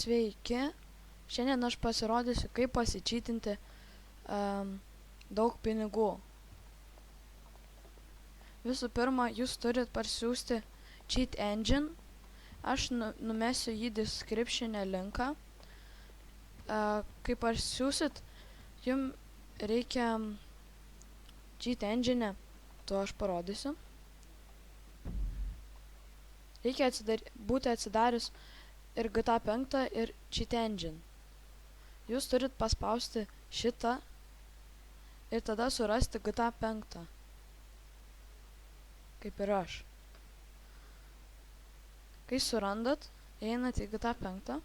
Sveiki, šiandien aš pasirodysiu, kaip pasičytinti daug pinigų. Visų pirma, jūs turit parsiųsti Cheat Engine. Aš numesiu jį description'e linką. Kai parsiųsit, jums reikia Cheat Engine, to aš parodysiu. Reikia būti atsidarius ir GTA 5 ir Cheat Engine. Jūs turit paspausti šitą ir tada surasti GTA 5. Kaip ir aš. Kai surandat, einat į GTA 5,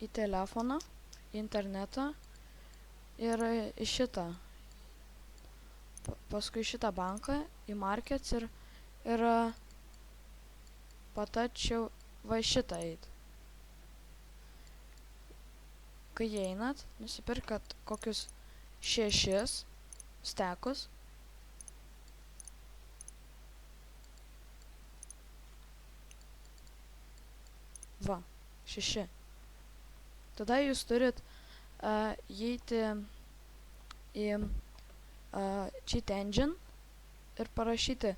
į telefoną, į internetą ir į šitą. Paskui šitą banką, į markets ir patačiau va šitą eit. Kai einat, nusipirkat kokius 6 stekus. Va, 6. Tada jūs turit įeiti į Cheat Engine ir parašyti,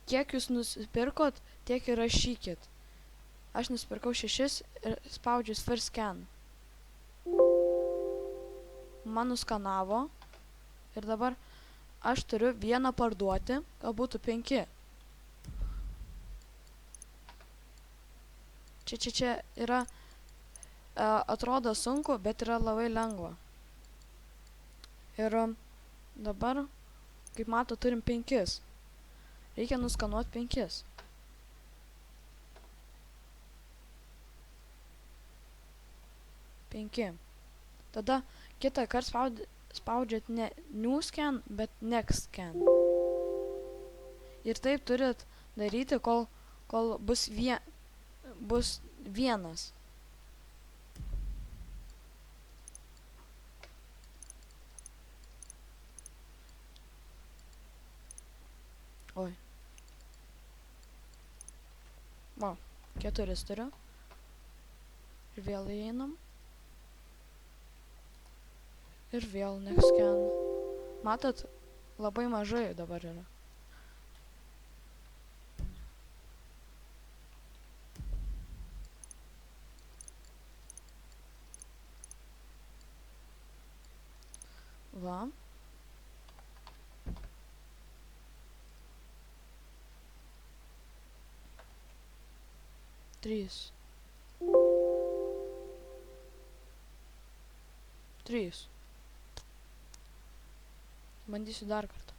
kiek jūs nusipirkot, tiek ir rašykit. Aš nusipirkau 6 ir spaudžiu First Scan. Man nuskanavo ir dabar aš turiu vieną parduoti, gal būtų 5. Čia yra, atrodo sunku, bet yra labai lengva. Ir dabar, kaip mato, turim 5. Reikia nuskanuoti 5. Tada kitą kartą spaudžiat ne New Scan, bet Next Scan. Ir taip turit daryti, kol bus vienas. Oi. Va, 4 turiu. Ir vėl įeinam. Ir vėl Next Scan. Matot, labai mažai dabar yra. Va. Trys. Bandysiu dar kartą.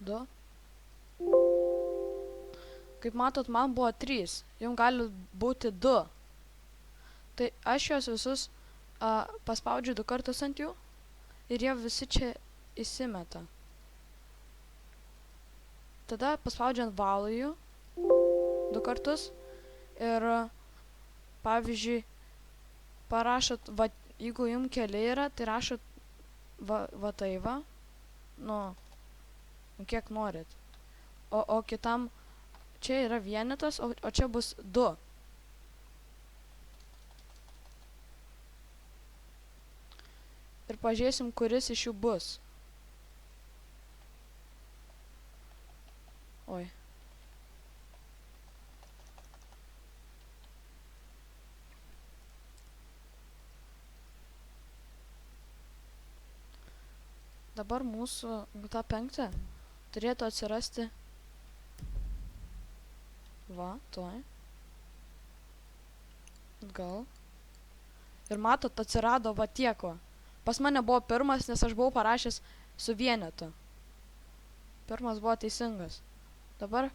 Du. Kaip matot, man buvo 3. Jums gali būti 2. Tai aš juos visus paspaudžiu 2 kartus ant jų ir jie visi čia įsimeta. Tada paspaudžiu ant valujų 2 kartus ir pavyzdžiui parašot, va, jeigu jums keli yra, tai rašot va tai va, nu kiek norit. O kitam čia yra vienetas, o čia bus 2. Ir pažiūrėsim, kuris iš jų bus. Oi. Dabar mūsų GTA 5 turėtų atsirasti. Va, tuoj. Gal. Ir matot, atsirado va tiek va. Pas mane buvo 1, nes aš buvau parašęs su vienetu. 1 buvo teisingas. Dabar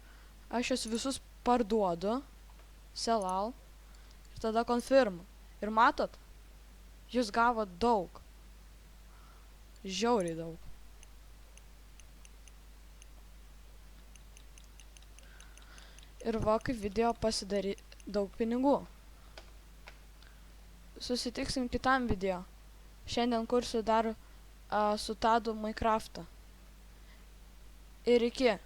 aš juos visus parduodu. Sell all. Ir tada confirm. Ir matot, jūs gavot daug. Žiauriai daug. Ir va, kaip video daug pinigų. Susitiksim kitam video. Šiandien kursiu dar su Tadu Minecraftą. Ir iki.